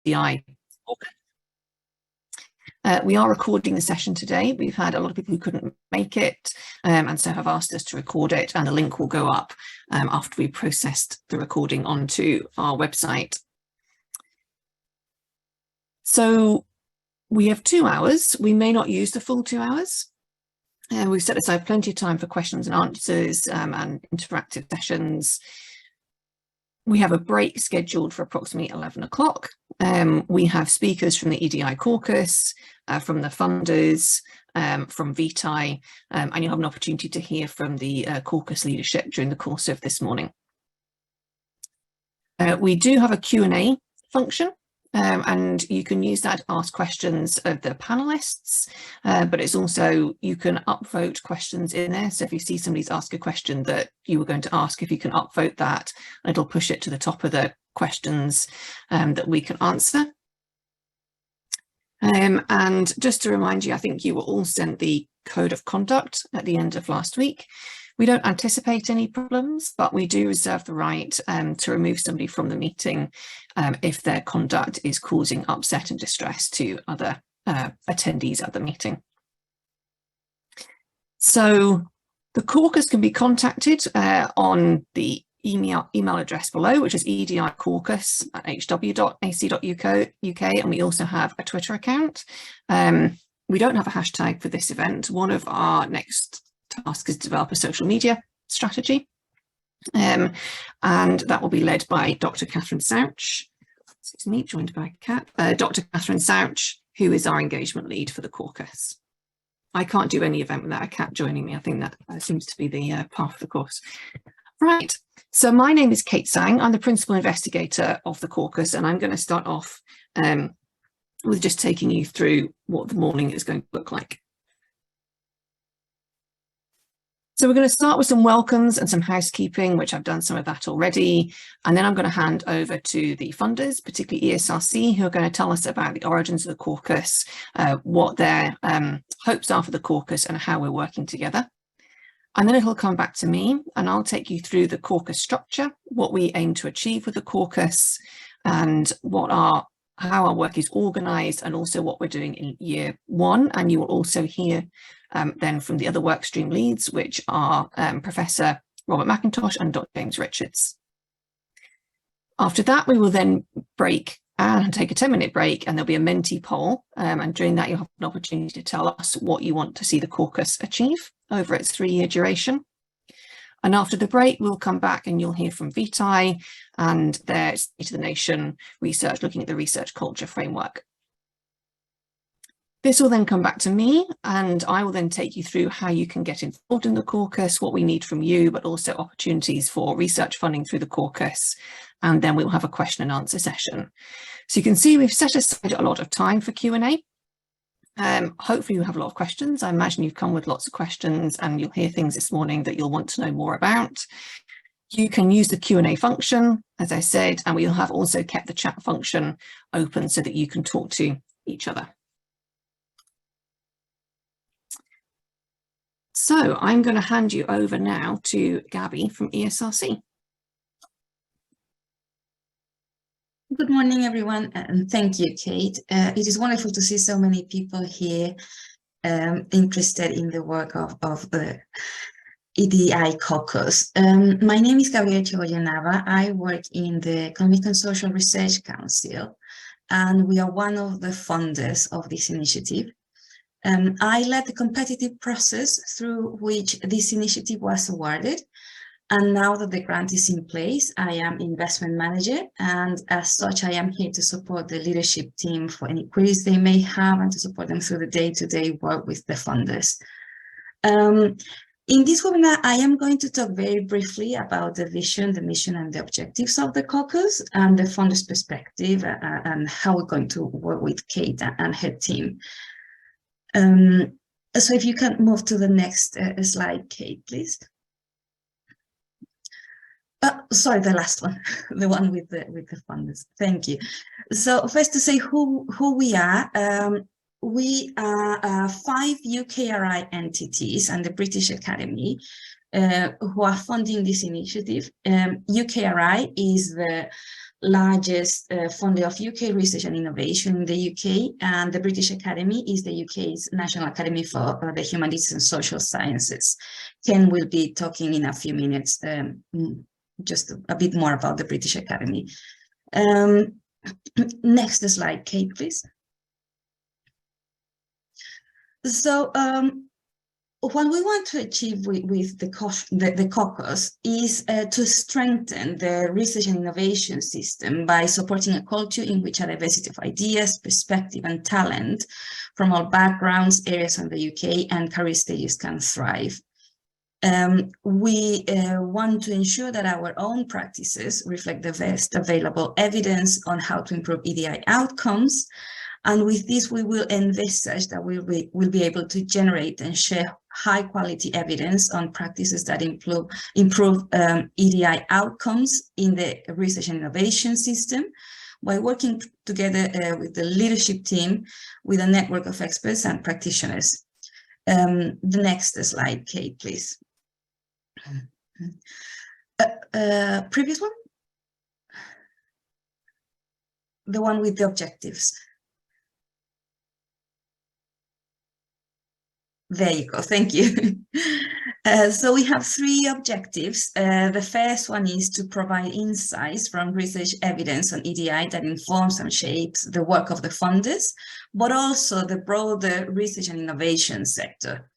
EDI Caucus. We are recording the session today. We've had a lot of people who couldn't make it and so have asked us to record it, and the link will go up after we processed the recording onto our website. So we have 2 hours. We may not use the full 2 hours. We've set aside plenty of time for questions and answers and interactive sessions. We have a break scheduled for approximately 11 o'clock. We have speakers from the EDI Caucus, from the funders, from VTI, and you'll have an opportunity to hear from the caucus leadership during the course of this morning. We do have a Q&A function, and you can use that to ask questions of the panelists, but it's also, you can upvote questions in there. So if you see somebody's asked a question that you were going to ask, if you can upvote that, it'll push it to the top of the questions that we can answer. And just to remind you, I think you were all sent the code of conduct at the end of last week. We don't anticipate any problems, but we do reserve the right to remove somebody from the meeting if their conduct is causing upset and distress to other attendees at the meeting. So the caucus can be contacted on the email address below, which is edicaucus@hw.ac.uk, and we also have a Twitter account. We don't have a hashtag for this event. One of our next task is to develop a social media strategy, and that will be led by Dr. Catherine Souch. Excuse me, joined by Dr. Catherine Souch, who is our engagement lead for the caucus. I can't do any event without a cat joining me. I think that seems to be the path of the course. Right, so my name is Kate Sang. I'm the principal investigator of the caucus, and I'm going to start off with just taking you through what the morning is going to look like. So we're going to start with some welcomes and some housekeeping, which I've done some of that already. And then I'm going to hand over to the funders, particularly ESRC, who are going to tell us about the origins of the caucus, what their hopes are for the caucus and how we're working together. And then it'll come back to me and I'll take you through the caucus structure, what we aim to achieve with the caucus, and how our work is organised, and also what we're doing in year 1. And you will also hear then from the other workstream leads, which are Professor Robert McIntosh and Dr. James Richards. After that, we will then break and take a 10-minute break, and there'll be a Menti poll. And during that, you'll have an opportunity to tell us what you want to see the caucus achieve over its 3-year duration. And after the break, we'll come back and you'll hear from VTI and their State of the Nation research, looking at the research culture framework. This will then come back to me, and I will then take you through how you can get involved in the caucus, what we need from you, but also opportunities for research funding through the caucus. And then we'll have a question and answer session. So you can see we've set aside a lot of time for Q&A. Hopefully you have a lot of questions. I imagine you've come with lots of questions, and you'll hear things this morning that you'll want to know more about. You can use the Q&A function, as I said, and we'll have also kept the chat function open so that you can talk to each other. So I'm going to hand you over now to Gabby from ESRC. Good morning, everyone, and thank you, Kate. It is wonderful to see so many people here interested in the work of the EDI Caucus. My name is Gabriela Nava. I work in the Economic and Social Research Council, and we are one of the funders of this initiative. I led the competitive process through which this initiative was awarded. And now that the grant is in place, I am investment manager, and as such, I am here to support the leadership team for any queries they may have and to support them through the day-to-day work with the funders. In this webinar, I am going to talk very briefly about the vision, the mission, and the objectives of the caucus and the funders' perspective, and how we're going to work with Kate and her team. So if you can move to the next slide, Kate, please. Sorry, the last one, the one with the funders. Thank you. So first to say who we are. We are 5 UKRI entities and the British Academy who are funding this initiative. UKRI is the largest funder of UK research and innovation in the UK, and the British Academy is the UK's National Academy for the Humanities and Social Sciences. Ken will be talking in a few minutes just a bit more about the British Academy. Next slide, Kate, please. So what we want to achieve with the caucus is to strengthen the research and innovation system by supporting a culture in which a diversity of ideas, perspective, and talent from all backgrounds, areas of the UK, and career stages can thrive. We want to ensure that our own practices reflect the best available evidence on how to improve EDI outcomes. And with this, we will envisage that we'll be able to generate and share high quality evidence on practices that improve EDI outcomes in the research and innovation system by working together with the leadership team, with a network of experts and practitioners. The next slide, Kate, please. Previous one? The one with the objectives. There you go, thank you. So we have 3 objectives. The first one is to provide insights from research evidence on EDI that informs and shapes the work of the funders, but also the broader research and innovation sector.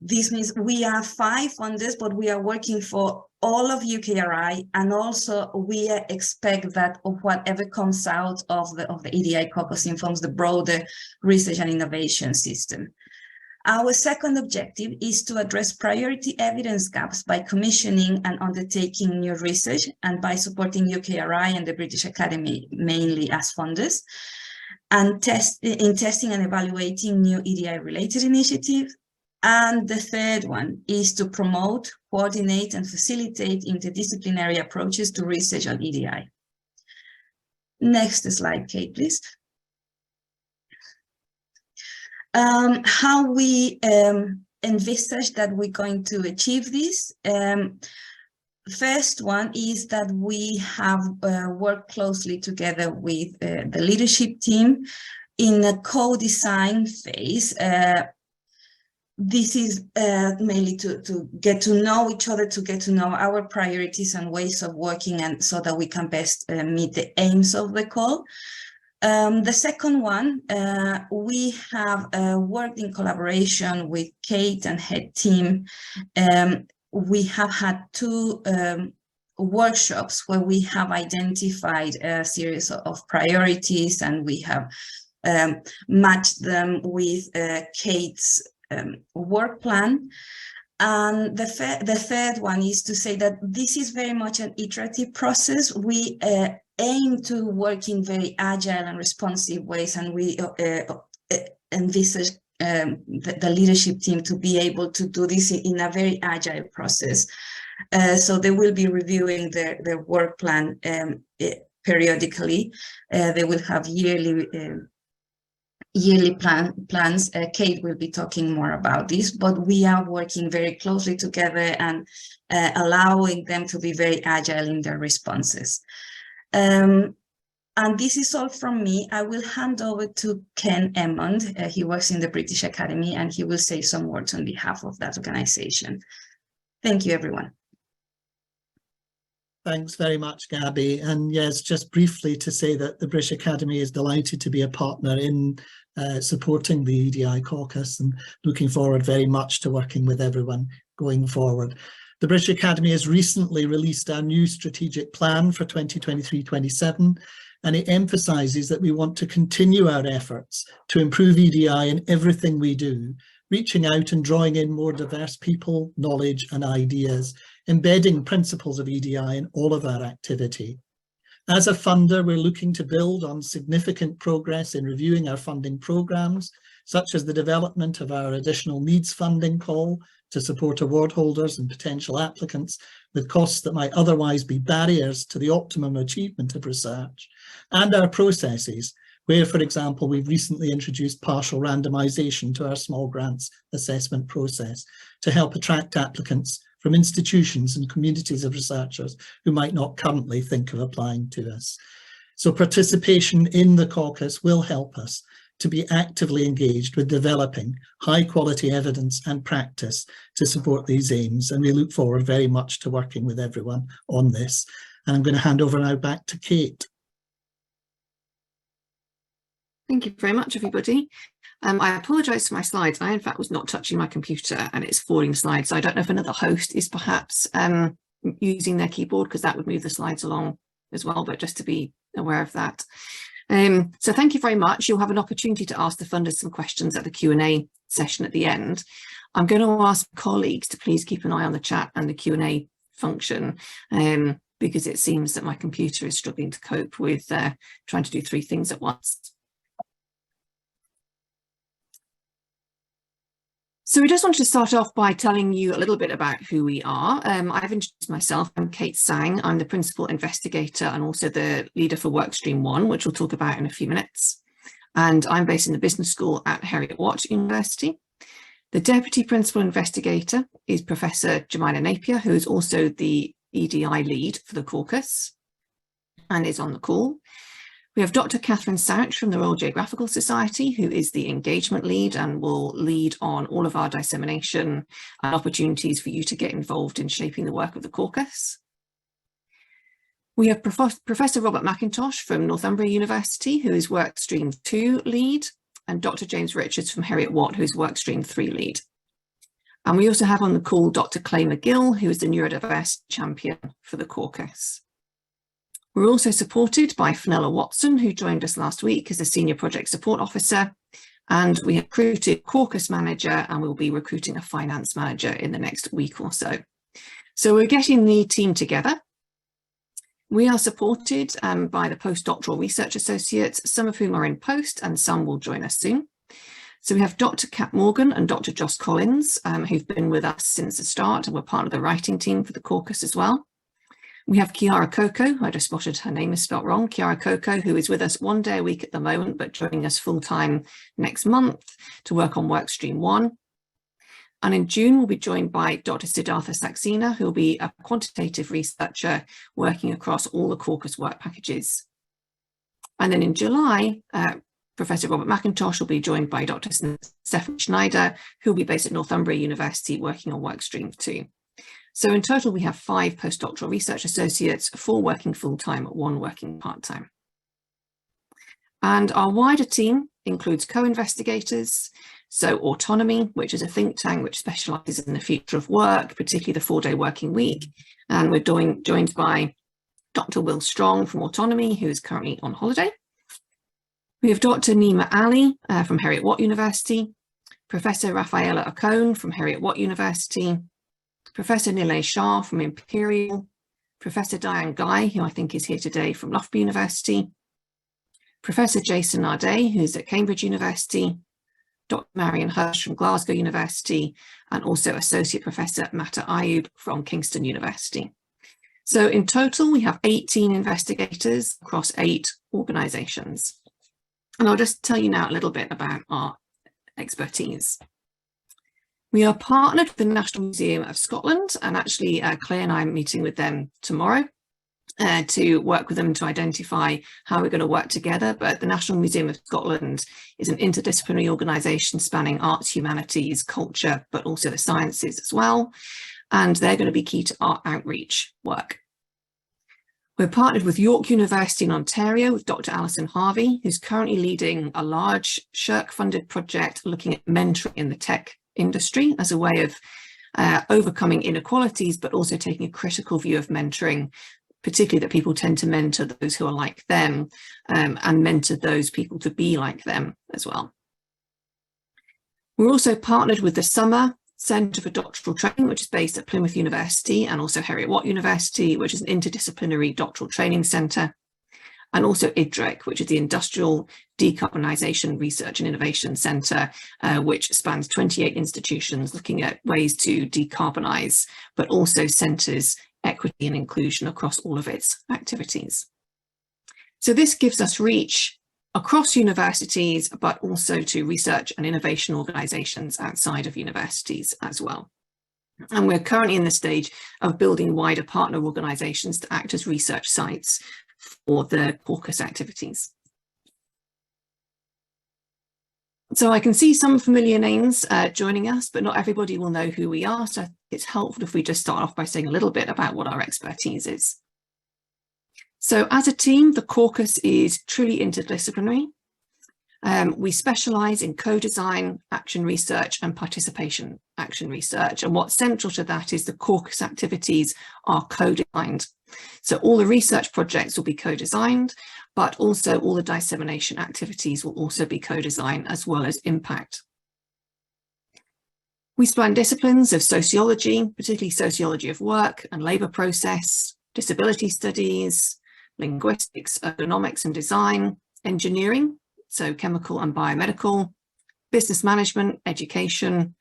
This means we are 5 funders, but we are working for all of UKRI, and also we expect that whatever comes out of the EDI Caucus informs the broader research and innovation system. Our second objective is to address priority evidence gaps by commissioning and undertaking new research, and by supporting UKRI and the British Academy mainly as funders, and testing and evaluating new EDI-related initiatives. And the third one is to promote, coordinate, and facilitate interdisciplinary approaches to research on EDI. Next slide, Kate, please. How we envisage that we're going to achieve this. First one is that we have worked closely together with the leadership team in a co-design phase. This is mainly to get to know each other, to get to know our priorities and ways of working, and so that we can best meet the aims of the call. The second one, we have worked in collaboration with Kate and her team. We have had 2 workshops where we have identified a series of priorities, and we have matched them with Kate's work plan. And the third one is to say that this is very much an iterative process. We aim to work in very agile and responsive ways, and we envisage the leadership team to be able to do this in a very agile process. So they will be reviewing their work plan periodically. They will have yearly plans. Kate will be talking more about this, but we are working very closely together and allowing them to be very agile in their responses. And this is all from me. I will hand over to Ken Emmond. He works in the British Academy, and he will say some words on behalf of that organization. Thank you, everyone. Thanks very much, Gabby. And yes, just briefly to say that the British Academy is delighted to be a partner in supporting the EDI Caucus, and looking forward very much to working with everyone going forward. The British Academy has recently released our new strategic plan for 2023-27, and it emphasises that we want to continue our efforts to improve EDI in everything we do, reaching out and drawing in more diverse people, knowledge and ideas, embedding principles of EDI in all of our activity. As a funder, we're looking to build on significant progress in reviewing our funding programmes, such as the development of our additional needs funding call to support award holders and potential applicants with costs that might otherwise be barriers to the optimum achievement of research, and our processes, where, for example, we've recently introduced partial randomisation to our small grants assessment process to help attract applicants from institutions and communities of researchers who might not currently think of applying to us. So participation in the caucus will help us to be actively engaged with developing high quality evidence and practice to support these aims. And we look forward very much to working with everyone on this. And I'm going to hand over now back to Kate. Thank you very much, everybody. I apologise for my slides. I, in fact, was not touching my computer and it's forwarding slides. So I don't know if another host is perhaps using their keyboard, because that would move the slides along as well, but just to be aware of that. So thank you very much. You'll have an opportunity to ask the funders some questions at the Q&A session at the end. I'm going to ask colleagues to please keep an eye on the chat and the Q&A function, because it seems that my computer is struggling to cope with trying to do 3 things at once. So we just wanted to start off by telling you a little bit about who we are. I've introduced myself. I'm Kate Sang. I'm the principal investigator and also the leader for Workstream 1, which we'll talk about in a few minutes. And I'm based in the business school at heriot-watt University. The deputy principal investigator is Professor Jemina Napier, who is also the EDI lead for the caucus and is on the call. We have Dr. Catherine Souch from the Royal Geographical Society, who is the engagement lead and will lead on all of our dissemination and opportunities for you to get involved in shaping the work of the caucus. We have Professor Robert McIntosh from Northumbria University, who is Workstream 2 lead, and Dr. James Richards from heriot-watt, who is Workstream 3 lead. And we also have on the call Dr. Clay McGill, who is the neurodiversity champion for the caucus. We're also supported by Fenella Watson, who joined us last week as a Senior Project Support Officer, and we have recruited a caucus manager and we'll be recruiting a finance manager in the next week or so. So we're getting the team together. We are supported by the postdoctoral research associates, some of whom are in post and some will join us soon. So we have Dr. Kat Morgan and Dr. Joss Collins, who've been with us since the start and were part of the writing team for the caucus as well. We have Chiara Coco, I just spotted her name is spelled wrong, Chiara Coco, who is with us 1 day a week at the moment, but joining us full-time next month to work on Workstream 1. And in June, we'll be joined by Dr. Siddhartha Saxena, who will be a quantitative researcher working across all the caucus work packages. And then in July, Professor Robert McIntosh will be joined by Dr. Stephanie Schneider, who will be based at Northumbria University working on Workstream 2. So in total, we have 5 postdoctoral research associates, 4 working full-time, 1 working part-time. And our wider team includes co-investigators, so Autonomy, which is a think tank which specialises in the future of work, particularly the 4-day working week. And we're joined by Dr. Will Strong from Autonomy, who is currently on holiday. We have Dr. Nima Ali from heriot-watt University, Professor Rafaela Ocone from heriot-watt University, Professor Nilay Shah from Imperial, Professor Diane Guy, who I think is here today from Loughborough University, Professor Jason Narday, who's at Cambridge University, Dr. Marion Hirsch from Glasgow University, and also Associate Professor Mata Ayub from Kingston University. So in total, we have 18 investigators across 8 organisations. And I'll just tell you now a little bit about our expertise. We are partnered with the National Museum of Scotland, and actually Claire and I are meeting with them tomorrow to work with them to identify how we're going to work together. But the National Museum of Scotland is an interdisciplinary organisation spanning arts, humanities, culture, but also the sciences as well. And they're going to be key to our outreach work. We're partnered with York University in Ontario with Dr. Alison Harvey, who's currently leading a large SSHRC-funded project looking at mentoring in the tech industry as a way of overcoming inequalities, but also taking a critical view of mentoring, particularly that people tend to mentor those who are like them and mentor those people to be like them as well. We're also partnered with the Summer Centre for Doctoral Training, which is based at Plymouth University and also heriot-watt University, which is an interdisciplinary doctoral training centre, and also IDRIC, which is the Industrial Decarbonisation Research and Innovation Centre, which spans 28 institutions looking at ways to decarbonise, but also centres equity and inclusion across all of its activities. So this gives us reach across universities, but also to research and innovation organisations outside of universities as well. And we're currently in the stage of building wider partner organisations to act as research sites for the caucus activities. So I can see some familiar names joining us, but not everybody will know who we are. So it's helpful if we just start off by saying a little bit about what our expertise is. So as a team, the caucus is truly interdisciplinary. We specialise in co-design, action research and participation action research. And what's central to that is the caucus activities are co-designed. So all the research projects will be co-designed, but also all the dissemination activities will also be co-designed as well as impact. We span disciplines of sociology, particularly sociology of work and labour process, disability studies, linguistics, ergonomics and design, engineering, so chemical and biomedical, business management, education,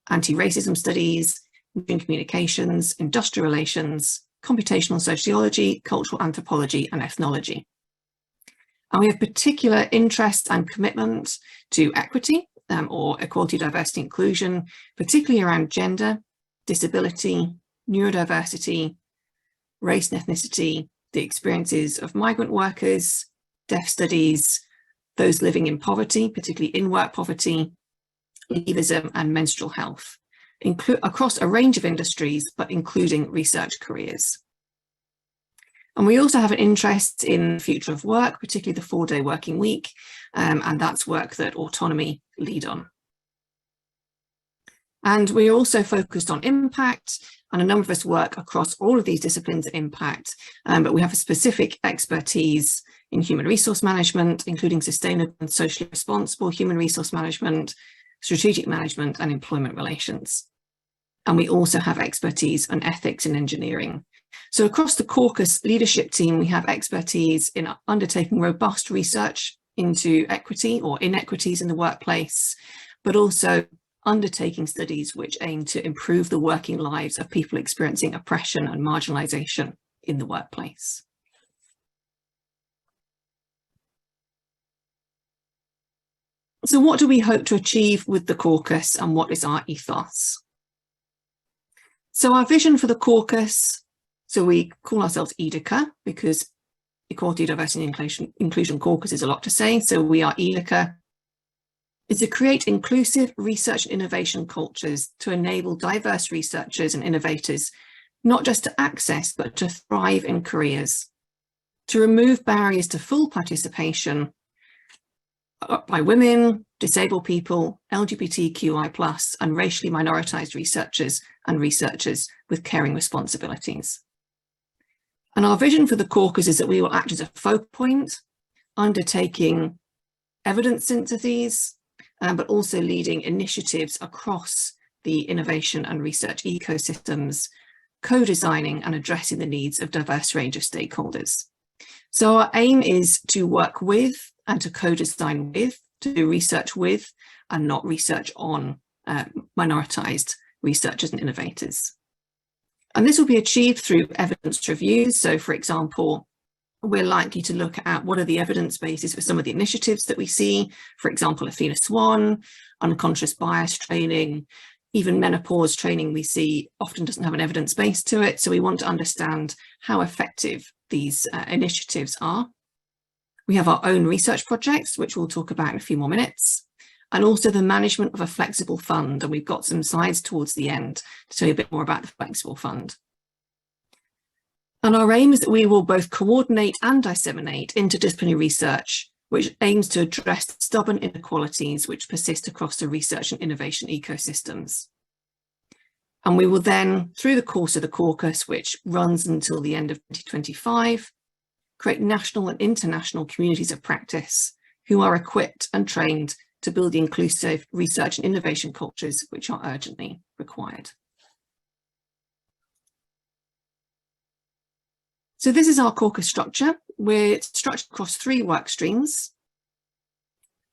anti-racism studies, communications, industrial relations, computational sociology, cultural anthropology and ethnology. And we have particular interest and commitment to equity or equality, diversity, inclusion, particularly around gender, disability, neurodiversity, race and ethnicity, the experiences of migrant workers, deaf studies, those living in poverty, particularly in-work poverty, leavism and menstrual health, across a range of industries, but including research careers. And we also have an interest in the future of work, particularly the 4-day working week, and that's work that Autonomy lead on. And we're also focused on impact, and a number of us work across all of these disciplines of impact, but we have a specific expertise in human resource management, including sustainable and socially responsible human resource management, strategic management and employment relations. And we also have expertise on ethics and engineering. So across the caucus leadership team, we have expertise in undertaking robust research into equity or inequities in the workplace, but also undertaking studies which aim to improve the working lives of people experiencing oppression and marginalisation in the workplace. So what do we hope to achieve with the caucus and what is our ethos? So our vision for the caucus, so we call ourselves EDICa because Equality, Diversity and Inclusion Caucus is a lot to say. So we are EDICa. Is to create inclusive research and innovation cultures to enable diverse researchers and innovators, not just to access, but to thrive in careers, to remove barriers to full participation by women, disabled people, LGBTQI+, and racially minoritized researchers and researchers with caring responsibilities. And our vision for the caucus is that we will act as a focal point, undertaking evidence syntheses, but also leading initiatives across the innovation and research ecosystems, co-designing and addressing the needs of a diverse range of stakeholders. So our aim is to work with and to co-design with, to do research with and not research on minoritized researchers and innovators. And this will be achieved through evidence reviews. So for example, we're likely to look at what are the evidence bases for some of the initiatives that we see. For example, Athena Swan, unconscious bias training, even menopause training we see often doesn't have an evidence base to it. So we want to understand how effective these initiatives are. We have our own research projects, which we'll talk about in a few more minutes, and also the management of a flexible fund. And we've got some slides towards the end to tell you a bit more about the flexible fund. And our aim is that we will both coordinate and disseminate interdisciplinary research, which aims to address stubborn inequalities which persist across the research and innovation ecosystems. And we will then, through the course of the caucus, which runs until the end of 2025, create national and international communities of practice who are equipped and trained to build the inclusive research and innovation cultures which are urgently required. So this is our caucus structure. We're structured across 3 work streams.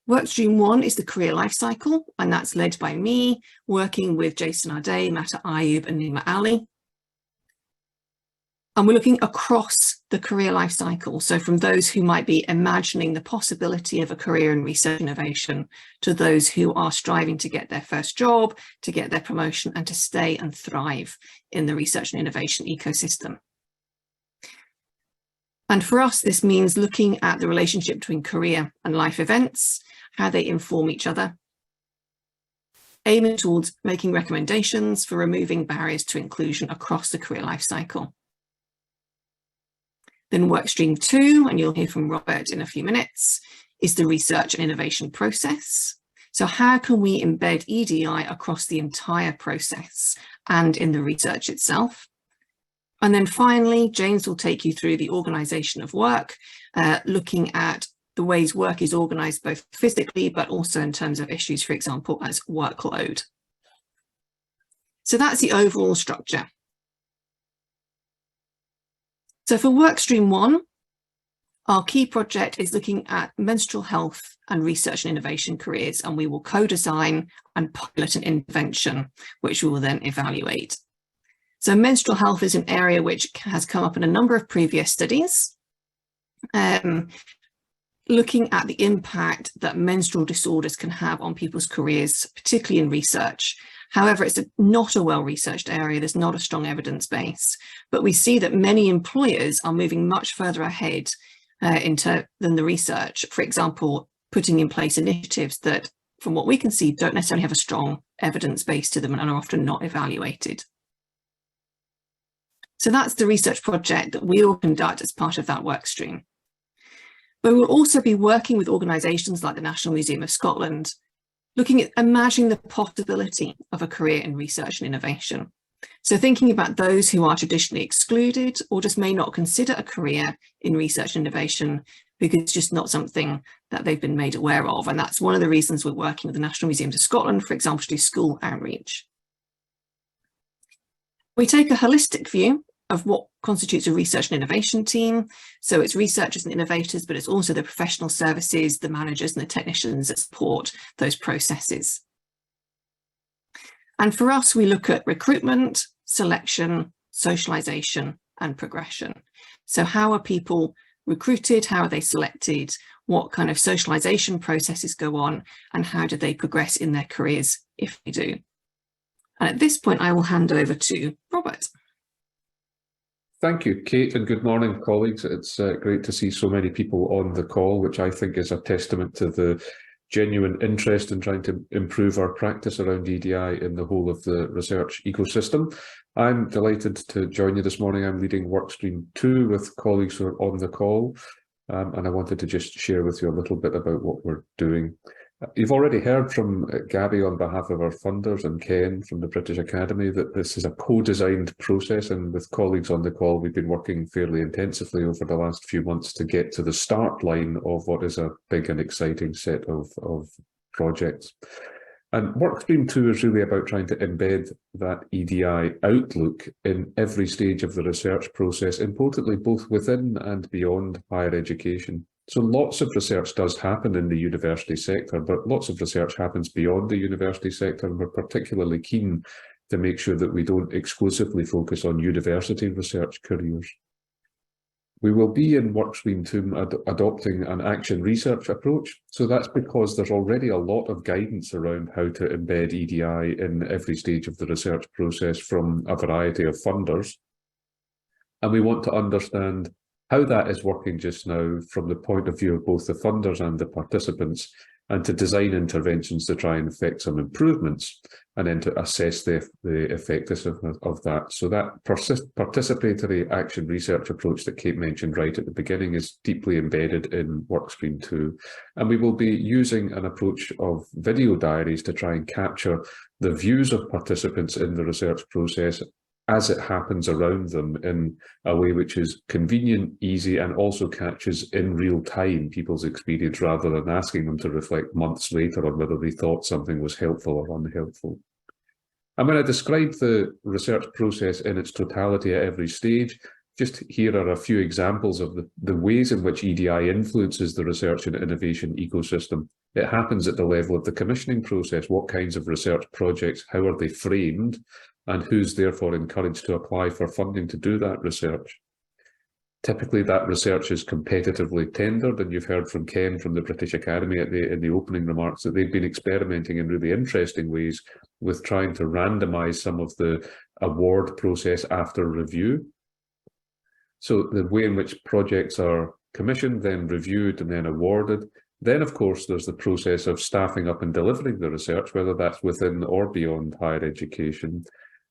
Work stream 1 is the career lifecycle, and that's led by me, working with Jason Ade, Mata Ayub and Nima Ali. And we're looking across the career life cycle. So from those who might be imagining the possibility of a career in research innovation to those who are striving to get their first job, to get their promotion, and to stay and thrive in the research and innovation ecosystem. And for us, this means looking at the relationship between career and life events, how they inform each other, aiming towards making recommendations for removing barriers to inclusion across the career life cycle. Then workstream 2, and you'll hear from Robert in a few minutes, is the research and innovation process. So how can we embed EDI across the entire process and in the research itself? And then finally, James will take you through the organisation of work, looking at the ways work is organised both physically, but also in terms of issues, for example, as workload. So that's the overall structure. So for workstream 1, our key project is looking at menstrual health and research and innovation careers, and we will co-design and pilot an intervention, which we will then evaluate. So menstrual health is an area which has come up in a number of previous studies, looking at the impact that menstrual disorders can have on people's careers, particularly in research. However, it's not a well-researched area. There's not a strong evidence base, but we see that many employers are moving much further ahead than the research. For example, putting in place initiatives that, from what we can see, don't necessarily have a strong evidence base to them and are often not evaluated. So that's the research project that we will conduct as part of that work stream. But we'll also be working with organisations like the National Museum of Scotland, looking at imagining the possibility of a career in research and innovation. So thinking about those who are traditionally excluded or just may not consider a career in research and innovation because it's just not something that they've been made aware of. And that's one of the reasons we're working with the National Museums of Scotland, for example, to do school outreach. We take a holistic view of what constitutes a research and innovation team. So it's researchers and innovators, but it's also the professional services, the managers and the technicians that support those processes. And for us, we look at recruitment, selection, socialisation and progression. So how are people recruited? How are they selected? What kind of socialisation processes go on? And how do they progress in their careers if they do? And at this point, I will hand over to Robert. Thank you, Kate, and good morning, colleagues. It's great to see so many people on the call, which I think is a testament to the genuine interest in trying to improve our practice around EDI in the whole of the research ecosystem. I'm delighted to join you this morning. I'm leading Workstream 2 with colleagues who are on the call, and I wanted to just share with you a little bit about what we're doing. You've already heard from Gabby on behalf of our funders and Ken from the British Academy that this is a co-designed process, and with colleagues on the call we've been working fairly intensively over the last few months to get to the start line of what is a big and exciting set of projects. And Workstream 2 is really about trying to embed that EDI outlook in every stage of the research process, importantly both within and beyond higher education. So lots of research does happen in the university sector, but lots of research happens beyond the university sector, and we're particularly keen to make sure that we don't exclusively focus on university research careers. We will be in Workstream 2 adopting an action research approach. So that's because there's already a lot of guidance around how to embed EDI in every stage of the research process from a variety of funders. And we want to understand how that is working just now from the point of view of both the funders and the participants, and to design interventions to try and effect some improvements, and then to assess the effectiveness of that. So that participatory action research approach that Kate mentioned right at the beginning is deeply embedded in Workstream 2. And we will be using an approach of video diaries to try and capture the views of participants in the research process as it happens around them in a way which is convenient, easy, and also catches in real time people's experience rather than asking them to reflect months later on whether they thought something was helpful or unhelpful. And when I describe the research process in its totality at every stage, just here are a few examples of the ways in which EDI influences the research and innovation ecosystem. It happens at the level of the commissioning process. What kinds of research projects, how are they framed, and who's therefore encouraged to apply for funding to do that research? Typically, that research is competitively tendered, and you've heard from Ken from the British Academy in the opening remarks that they've been experimenting in really interesting ways with trying to randomise some of the award process after review. So the way in which projects are commissioned, then reviewed, and then awarded. Then, of course, there's the process of staffing up and delivering the research, whether that's within or beyond higher education,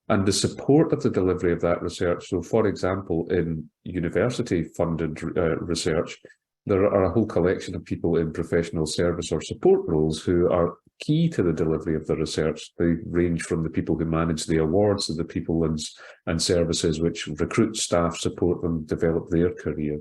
and the support of the delivery of that research. So, for example, in university-funded research, there are a whole collection of people in professional service or support roles who are key to the delivery of the research. They range from the people who manage the awards to the people and services which recruit staff, support them, develop their career.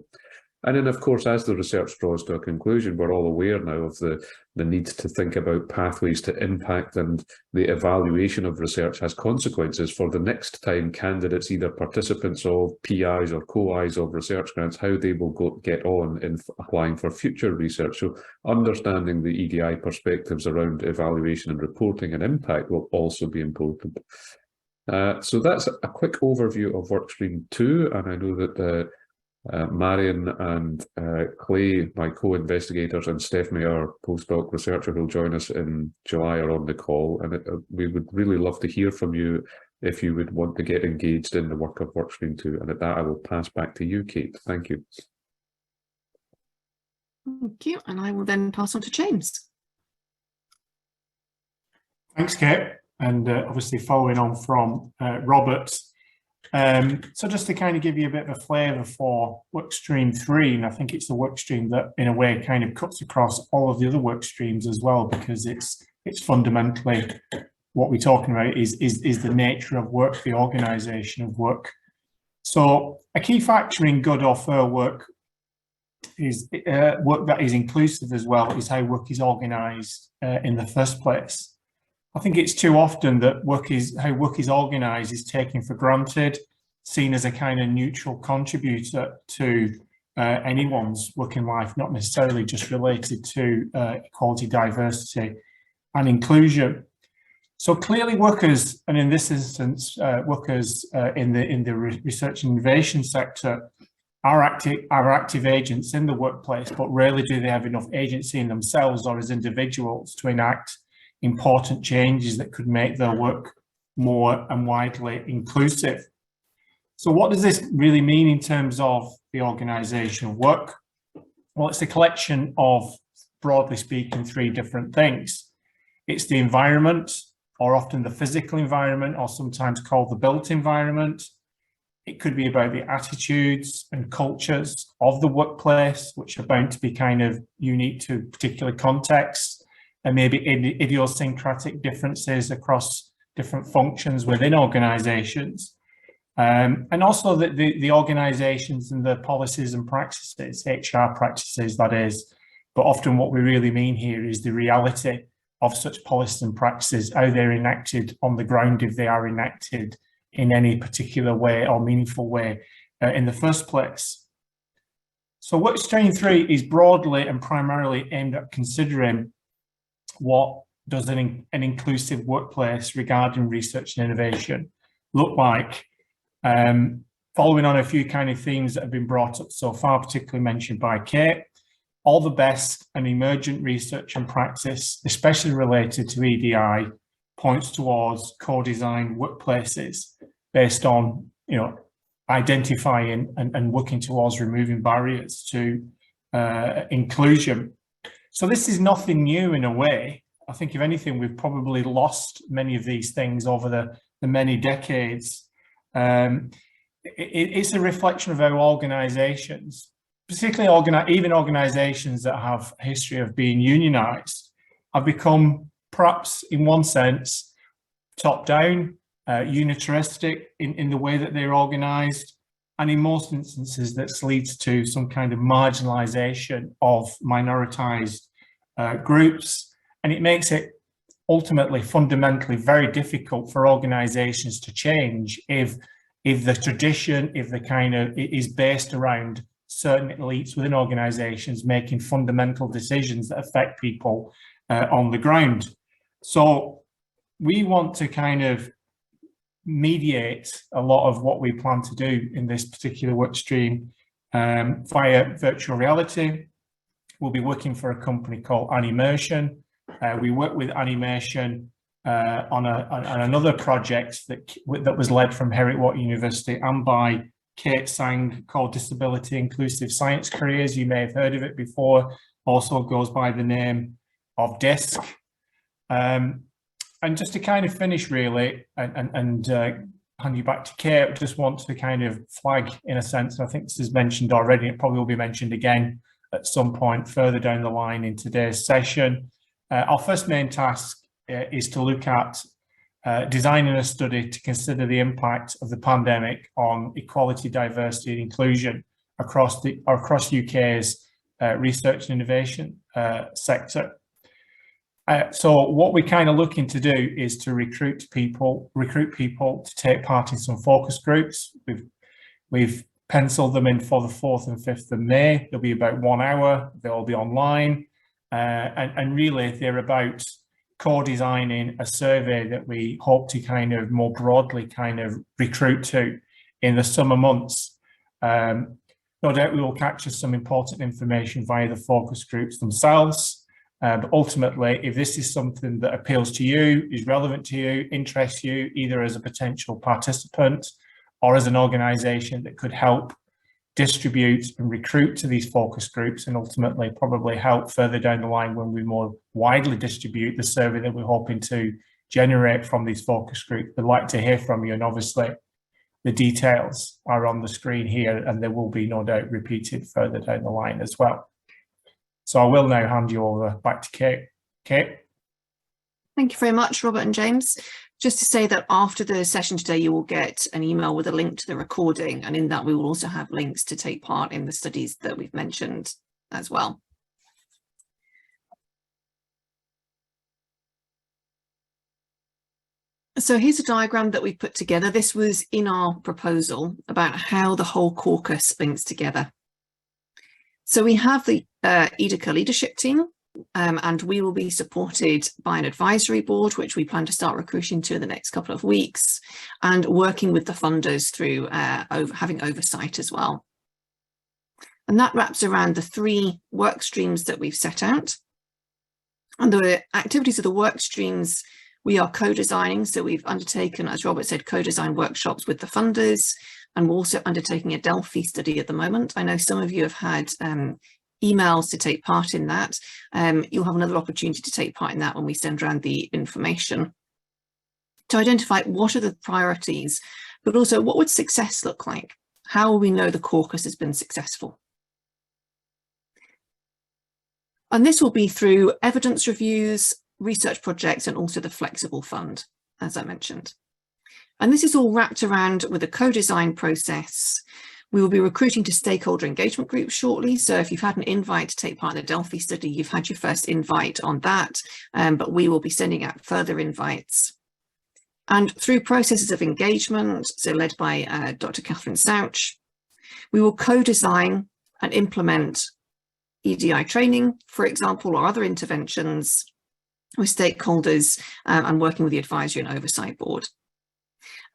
And then, of course, as the research draws to a conclusion, we're all aware now of the need to think about pathways to impact, and the evaluation of research has consequences for the next time candidates, either participants of PIs or co-Is of research grants, how they will get on in applying for future research. So understanding the EDI perspectives around evaluation and reporting and impact will also be important. So that's a quick overview of Workstream 2, and I know that Marion and Clay, my co-investigators, and Stephanie, our postdoc researcher who will join us in July, are on the call, and we would really love to hear from you if you would want to get engaged in the work of Workstream 2. And at that, I will pass back to you, Kate. Thank you. Thank you, and I will then pass on to James. Thanks, Kate, and obviously following on from Robert. So just to kind of give you a bit of a flavour for Workstream 3, and I think it's the workstream that in a way kind of cuts across all of the other work streams as well, because it's fundamentally what we're talking about is the nature of work, the organisation of work. So a key factor in good or fair work is work that is inclusive as well, is how work is organised in the first place. I think it's too often that how work is organised is taken for granted, seen as a kind of neutral contributor to anyone's working life, not necessarily just related to equality, diversity and inclusion. So clearly workers, and in this instance, workers in the research and innovation sector are active agents in the workplace, but rarely do they have enough agency in themselves or as individuals to enact important changes that could make their work more and widely inclusive. So what does this really mean in terms of the organisation of work? Well, it's a collection of, broadly speaking, three different things. It's the environment, or often the physical environment, or sometimes called the built environment. It could be about the attitudes and cultures of the workplace, which are bound to be kind of unique to particular contexts, and maybe idiosyncratic differences across different functions within organisations. And also the organisations and the policies and practices, HR practices that is, but often what we really mean here is the reality of such policies and practices, how they're enacted on the ground, if they are enacted in any particular way or meaningful way in the first place. So Workstream 3 is broadly and primarily aimed at considering what does an inclusive workplace regarding research and innovation look like? Following on a few kind of themes that have been brought up so far, particularly mentioned by Kate, all the best and emergent research and practice, especially related to EDI, points towards co-design workplaces based on, identifying and working towards removing barriers to inclusion. So this is nothing new in a way. I think if anything, we've probably lost many of these things over the many decades. It's a reflection of how organisations, particularly even organisations that have a history of being unionised, have become perhaps in one sense top-down, unitaristic in the way that they're organised, and in most instances that leads to some kind of marginalisation of minoritised groups, and it makes it ultimately fundamentally very difficult for organisations to change if the tradition, if the kind of it is based around certain elites within organisations making fundamental decisions that affect people on the ground. So we want to kind of mediate a lot of what we plan to do in this particular work stream via virtual reality. We'll be working for a company called Animation. We work with Animation on another project that was led from Heriot-Watt University and by Kate Sang, called Disability Inclusive Science Careers. You may have heard of it before. Also goes by the name of DISC. And just to kind of finish really, and hand you back to Kate, I just want to kind of flag, in a sense, and I think this is mentioned already, it probably will be mentioned again at some point further down the line in today's session. Our first main task is to look at designing a study to consider the impact of the pandemic on equality, diversity and inclusion across UK's research and innovation sector. So what we're kind of looking to do is to recruit people to take part in some focus groups. We've penciled them in for the 4th and 5th of May. They'll be about 1 hour. They'll be online, and really they're about co-designing a survey that we hope to kind of more broadly kind of recruit to in the summer months. No doubt we will capture some important information via the focus groups themselves. But ultimately, if this is something that appeals to you, is relevant to you, interests you, either as a potential participant or as an organisation that could help distribute and recruit to these focus groups, and ultimately probably help further down the line when we more widely distribute the survey that we're hoping to generate from these focus groups, we'd like to hear from you. And obviously the details are on the screen here, and they will be no doubt repeated further down the line as well. So I will now hand you over back to Kate. Kate? Thank you very much, Robert and James. Just to say that after the session today, you will get an email with a link to the recording, and in that we will also have links to take part in the studies that we've mentioned as well. So here's a diagram that we put together. This was in our proposal about how the whole caucus links together. So we have the EDICa leadership team, and we will be supported by an advisory board, which we plan to start recruiting to in the next couple of weeks, and working with the funders through having oversight as well. And that wraps around the 3 work streams that we've set out. And the activities of the work streams, we are co-designing. So we've undertaken, as Robert said, co-design workshops with the funders, and we're also undertaking a Delphi study at the moment. I know some of you have had emails to take part in that. You'll have another opportunity to take part in that when we send around the information to identify what are the priorities, but also what would success look like? How will we know the caucus has been successful? And this will be through evidence reviews, research projects, and also the flexible fund, as I mentioned. And this is all wrapped around with a co-design process. We will be recruiting to stakeholder engagement groups shortly. So if you've had an invite to take part in the Delphi study, you've had your first invite on that, but we will be sending out further invites. And through processes of engagement, so led by Dr. Catherine Souch, we will co-design and implement EDI training, for example, or other interventions with stakeholders and working with the advisory and oversight board.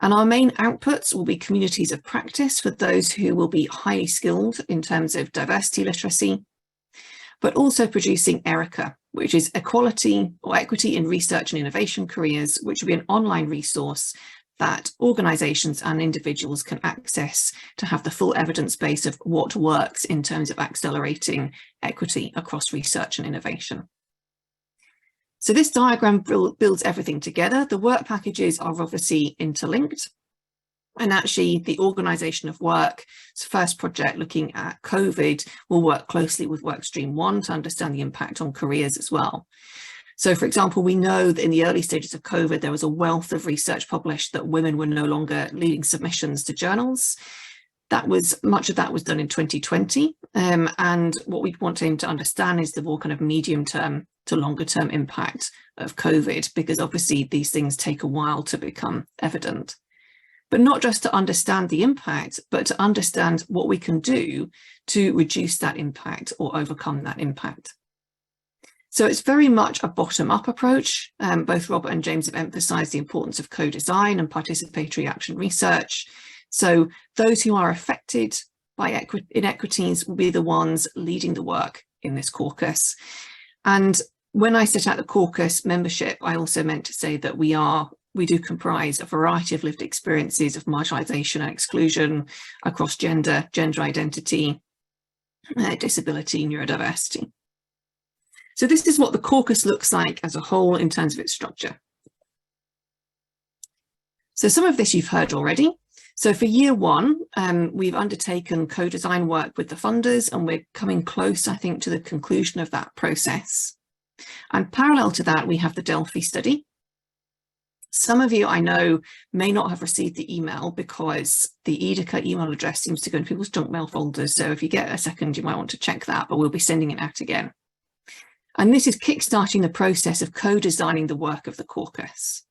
And our main outputs will be communities of practice for those who will be highly skilled in terms of diversity literacy, but also producing EDICa, which is equality or equity in research and innovation careers, which will be an online resource that organisations and individuals can access to have the full evidence base of what works in terms of accelerating equity across research and innovation. So this diagram builds everything together. The work packages are obviously interlinked, and actually the organisation of work's first project looking at COVID will work closely with workstream 1 to understand the impact on careers as well. So for example, we know that in the early stages of COVID, there was a wealth of research published that women were no longer leading submissions to journals. Much of that was done in 2020. And what we want to aim to understand is the more kind of medium term to longer term impact of COVID, because obviously these things take a while to become evident. But not just to understand the impact, but to understand what we can do to reduce that impact or overcome that impact. So it's very much a bottom-up approach. Both Robert and James have emphasised the importance of co-design and participatory action research. So those who are affected by inequities will be the ones leading the work in this caucus. And when I set out the caucus membership, I also meant to say that we do comprise a variety of lived experiences of marginalisation and exclusion across gender, gender identity, disability, neurodiversity. So this is what the caucus looks like as a whole in terms of its structure. So some of this you've heard already. So for year one, we've undertaken co-design work with the funders, and we're coming close, I think, to the conclusion of that process. And parallel to that, we have the Delphi study. Some of you I know may not have received the email because the EDICa email address seems to go in people's junk mail folders. So if you get a second, you might want to check that, but we'll be sending it out again. And this is kickstarting the process of co-designing the work of the caucus.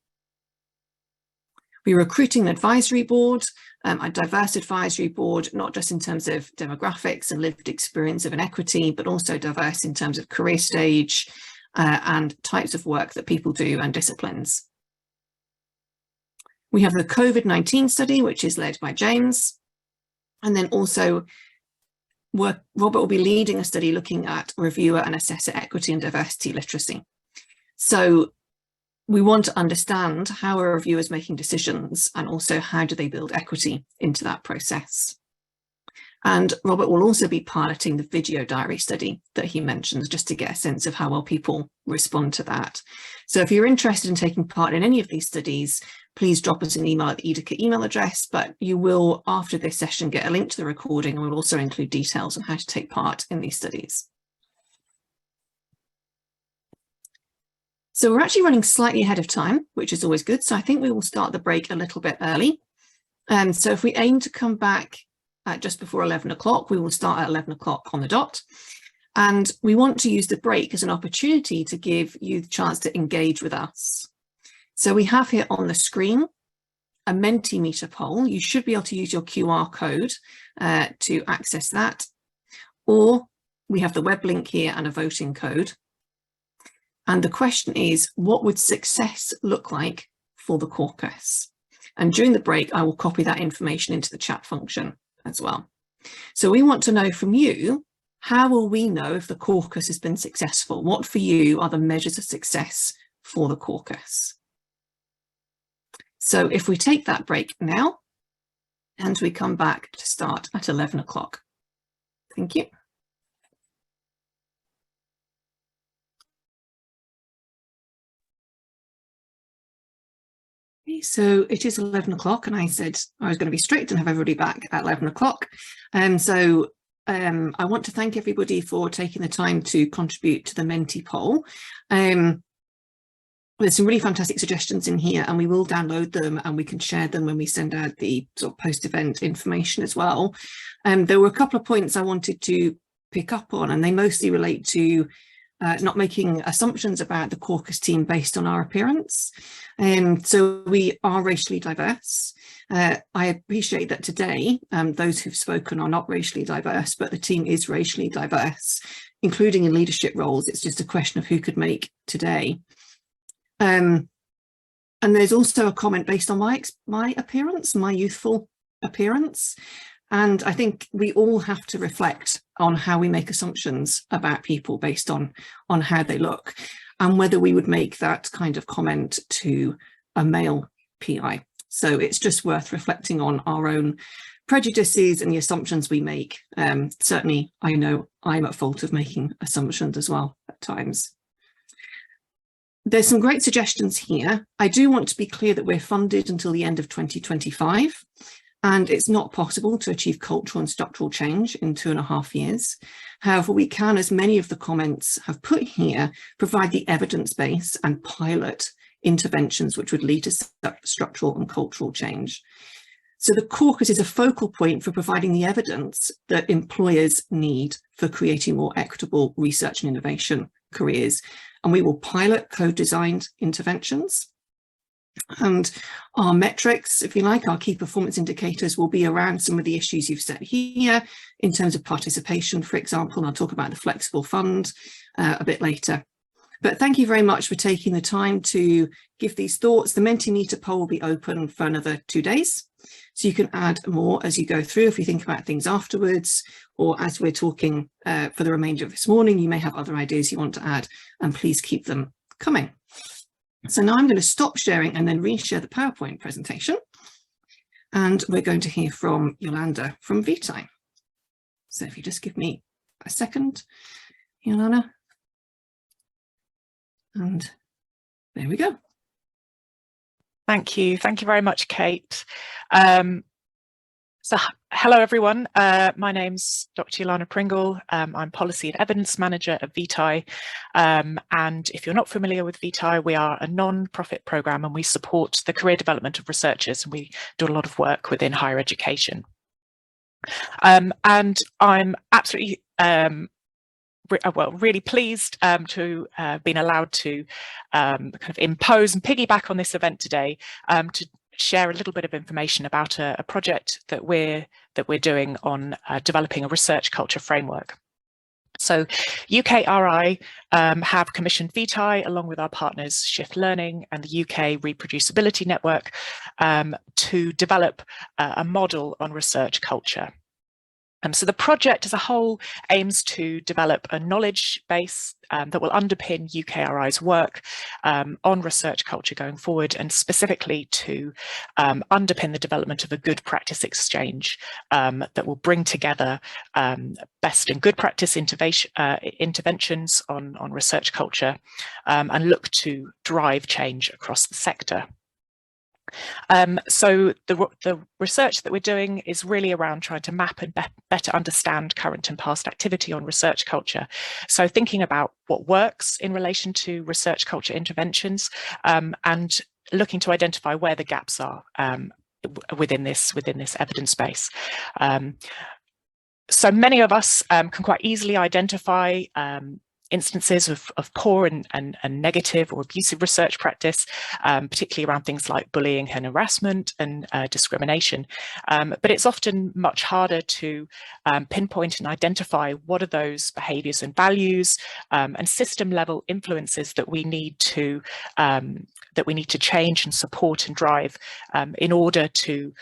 We're recruiting an advisory board, a diverse advisory board, not just in terms of demographics and lived experience of inequity, but also diverse in terms of career stage and types of work that people do and disciplines. We have the COVID-19 study, which is led by James, and then also Robert will be leading a study looking at reviewer and assessor equity and diversity literacy. So we want to understand how are reviewers making decisions, and also how do they build equity into that process. And Robert will also be piloting the video diary study that he mentions, just to get a sense of how well people respond to that. So if you're interested in taking part in any of these studies, please drop us an email at the EDICa email address, but you will, after this session, get a link to the recording, and we'll also include details on how to take part in these studies. So we're actually running slightly ahead of time, which is always good. So I think we will start the break a little bit early. So if we aim to come back at just before 11 o'clock, we will start at 11 o'clock on the dot. And we want to use the break as an opportunity to give you the chance to engage with us. So we have here on the screen a Mentimeter poll. You should be able to use your QR code to access that. Or we have the web link here and a voting code. And the question is, what would success look like for the caucus? And during the break, I will copy that information into the chat function as well. So we want to know from you, how will we know if the caucus has been successful? What for you are the measures of success for the caucus? So if we take that break now, and we come back to start at 11 o'clock. Thank you. So it is 11 o'clock, and I said I was going to be strict and have everybody back at 11 o'clock. So I want to thank everybody for taking the time to contribute to the Menti poll. There's some really fantastic suggestions in here, and we will download them and we can share them when we send out the sort of post-event information as well. There were a couple of points I wanted to pick up on, and they mostly relate to not making assumptions about the caucus team based on our appearance. So we are racially diverse. I appreciate that today those who've spoken are not racially diverse, but the team is racially diverse, including in leadership roles. It's just a question of who could make today. And there's also a comment based on my appearance, my youthful appearance. And I think we all have to reflect on how we make assumptions about people based on how they look, and whether we would make that kind of comment to a male PI. So it's just worth reflecting on our own prejudices and the assumptions we make. Certainly, I know I'm at fault of making assumptions as well at times. There's some great suggestions here. I do want to be clear that we're funded until the end of 2025. And it's not possible to achieve cultural and structural change in 2.5 years. However, we can, as many of the comments have put here, provide the evidence base and pilot interventions which would lead to structural and cultural change. So the caucus is a focal point for providing the evidence that employers need for creating more equitable research and innovation careers. And we will pilot co-designed interventions. And our metrics, if you like, our key performance indicators will be around some of the issues you've set here in terms of participation, for example, and I'll talk about the flexible fund a bit later. But thank you very much for taking the time to give these thoughts. The Mentimeter poll will be open for another 2 days. So you can add more as you go through if you think about things afterwards, or as we're talking for the remainder of this morning, you may have other ideas you want to add, and please keep them coming. So now I'm going to stop sharing and then reshare the PowerPoint presentation. And we're going to hear from Yolanda from EDI. So if you just give me a second, Yolanda. And there we go. Thank you. Thank you very much, Kate. So hello, everyone. My name's Dr. Yolanda Pringle. I'm Policy and Evidence Manager at EDI. And if you're not familiar with EDI, we are a non-profit programme and we support the career development of researchers, and we do a lot of work within higher education. And I'm absolutely really pleased to have been allowed to kind of impose and piggyback on this event today to share a little bit of information about a project that we're doing on developing a research culture framework. So UKRI have commissioned EDI along with our partners Shift Learning and the UK Reproducibility Network to develop a model on research culture. So the project as a whole aims to develop a knowledge base that will underpin UKRI's work on research culture going forward, and specifically to underpin the development of a good practice exchange that will bring together best and good practice interventions on research culture and look to drive change across the sector. So the research that we're doing is really around trying to map and better understand current and past activity on research culture. So thinking about what works in relation to research culture interventions and looking to identify where the gaps are within this evidence base. So many of us can quite easily identify instances of poor and negative or abusive research practice, particularly around things like bullying and harassment and discrimination. But it's often much harder to pinpoint and identify what are those behaviours and values and system level influences that we need to change and support and drive in order to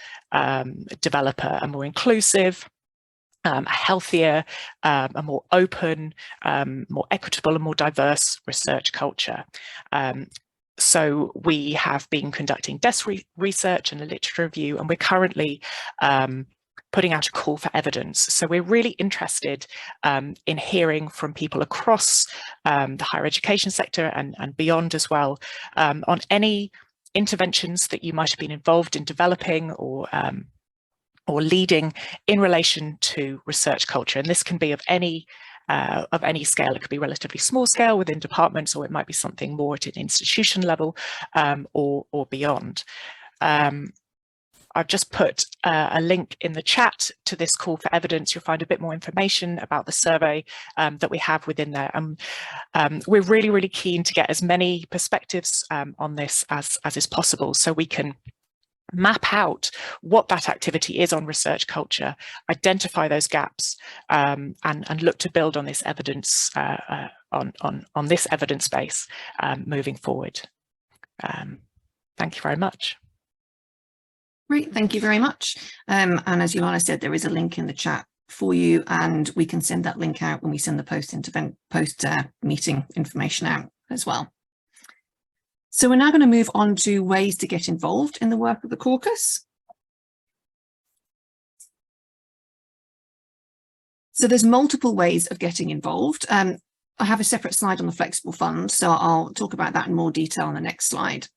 develop a more inclusive, a healthier, a more open, more equitable and more diverse research culture. So we have been conducting desk research and a literature review, and we're currently putting out a call for evidence. So we're really interested in hearing from people across the higher education sector and beyond as well on any interventions that you might have been involved in developing or leading in relation to research culture. And this can be of any scale. It could be relatively small scale within departments, or it might be something more at an institution level or beyond. I've just put a link in the chat to this call for evidence. You'll find a bit more information about the survey that we have within there. We're really, really keen to get as many perspectives on this as is possible, so we can map out what that activity is on research culture, identify those gaps, and look to build on this evidence on this evidence base moving forward. Thank you very much. Great, thank you very much. And as Yolanda said, there is a link in the chat for you, and we can send that link out when we send the post meeting information out as well. So we're now going to move on to ways to get involved in the work of the caucus. So there's multiple ways of getting involved. I have a separate slide on the flexible fund, so I'll talk about that in more detail on the next slide.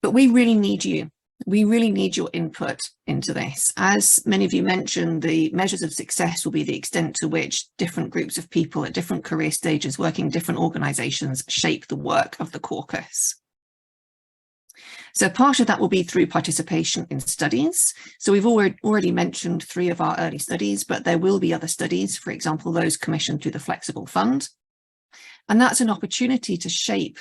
But we really need you. We really need your input into this. As many of you mentioned, the measures of success will be the extent to which different groups of people at different career stages working in different organisations shape the work of the caucus. So part of that will be through participation in studies. So we've already mentioned 3 of our early studies, but there will be other studies, for example, those commissioned through the Flexible Fund. And that's an opportunity to shape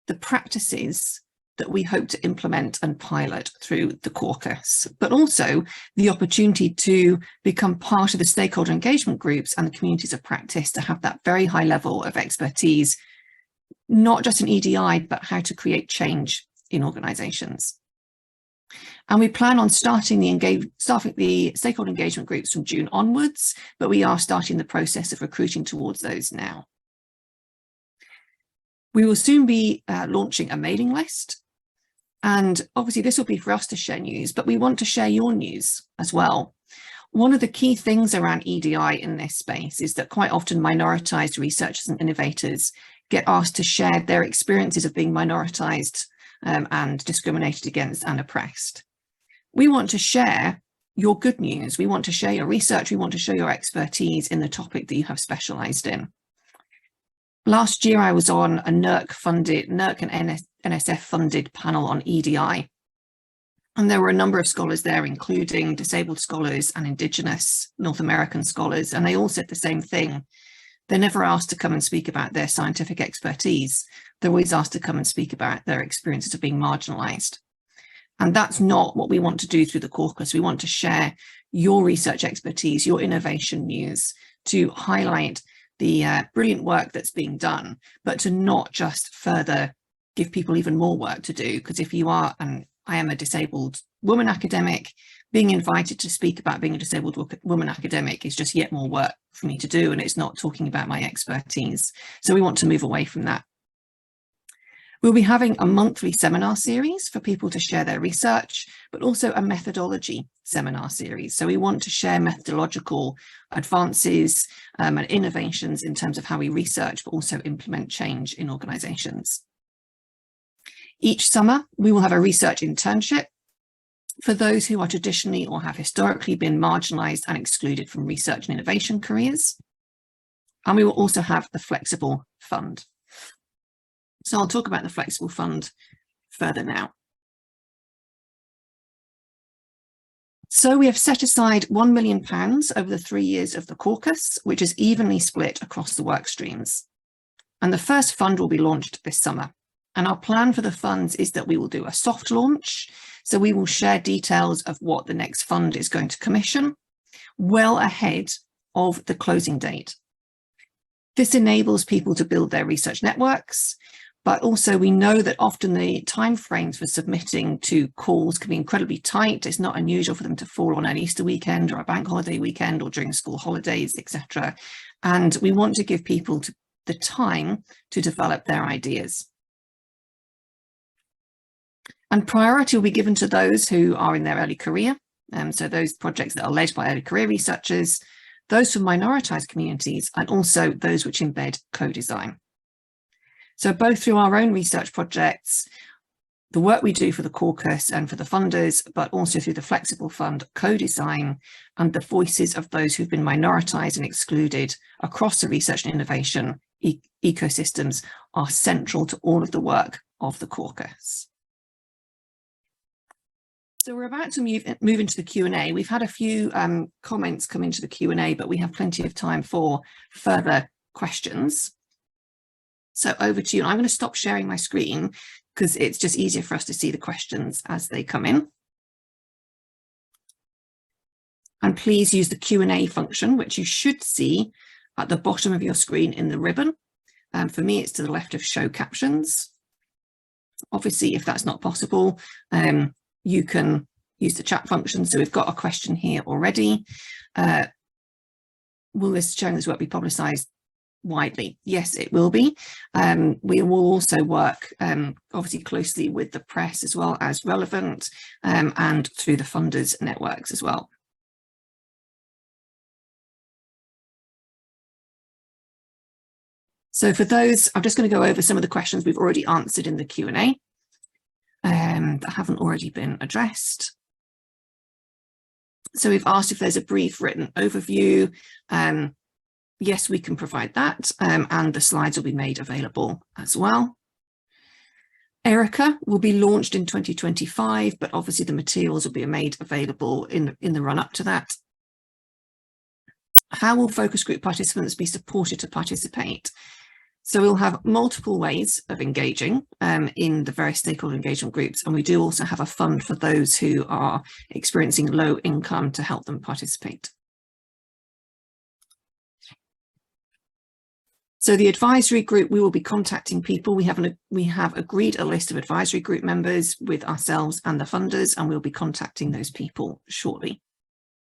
the practices that we hope to implement and pilot through the caucus, but also the opportunity to become part of the stakeholder engagement groups and the communities of practice to have that very high level of expertise, not just in EDI, but how to create change in organisations. And we plan on starting the stakeholder engagement groups from June onwards, but we are starting the process of recruiting towards those now. We will soon be launching a mailing list. And obviously this will be for us to share news, but we want to share your news as well. One of the key things around EDI in this space is that quite often minoritized researchers and innovators get asked to share their experiences of being minoritized and discriminated against and oppressed. We want to share your good news. We want to share your research. We want to show your expertise in the topic that you have specialised in. Last year, I was on a NERC and NSF funded panel on EDI. And there were a number of scholars there, including disabled scholars and Indigenous North American scholars. And they all said the same thing. They're never asked to come and speak about their scientific expertise. They're always asked to come and speak about their experiences of being marginalised. And that's not what we want to do through the caucus. We want to share your research expertise, your innovation news, to highlight the brilliant work that's being done, but to not just further give people even more work to do. Because if you are, and I am a disabled woman academic, being invited to speak about being a disabled woman academic is just yet more work for me to do, and it's not talking about my expertise. So we want to move away from that. We'll be having a monthly seminar series for people to share their research, but also a methodology seminar series. So we want to share methodological advances and innovations in terms of how we research, but also implement change in organisations. Each summer, we will have a research internship for those who are traditionally or have historically been marginalised and excluded from research and innovation careers. And we will also have the Flexible Fund. So I'll talk about the Flexible Fund further now. So we have set aside £1 million over the 3 years of the caucus, which is evenly split across the work streams. And the first fund will be launched this summer. And our plan for the funds is that we will do a soft launch. So we will share details of what the next fund is going to commission well ahead of the closing date. This enables people to build their research networks, but also we know that often the timeframes for submitting to calls can be incredibly tight. It's not unusual for them to fall on an Easter weekend or a bank holiday weekend or during school holidays, etc. And we want to give people the time to develop their ideas. And priority will be given to those who are in their early career. So those projects that are led by early career researchers, those from minoritized communities, and also those which embed co-design. So both through our own research projects, the work we do for the caucus and for the funders, but also through the Flexible Fund co-design and the voices of those who've been minoritized and excluded across the research and innovation ecosystems are central to all of the work of the caucus. So we're about to move into the Q&A. We've had a few comments come into the Q&A, but we have plenty of time for further questions. So over to you. I'm going to stop sharing my screen because it's just easier for us to see the questions as they come in. And please use the Q&A function, which you should see at the bottom of your screen in the ribbon. For me, it's to the left of show captions. Obviously, if that's not possible, you can use the chat function. So we've got a question here already. Will this showing this work be publicised widely? Yes, it will be. We will also work obviously closely with the press as well as relevant and through the funders networks as well. So for those, I'm just going to go over some of the questions we've already answered in the Q&A. That haven't already been addressed. So we've asked if there's a brief written overview. Yes, we can provide that, and the slides will be made available as well. EDICa will be launched in 2025, but obviously the materials will be made available in the run up to that. How will focus group participants be supported to participate? So we'll have multiple ways of engaging in the various stakeholder engagement groups, and we do also have a fund for those who are experiencing low income to help them participate. So the advisory group, we will be contacting people. We have agreed a list of advisory group members with ourselves and the funders, and we'll be contacting those people shortly.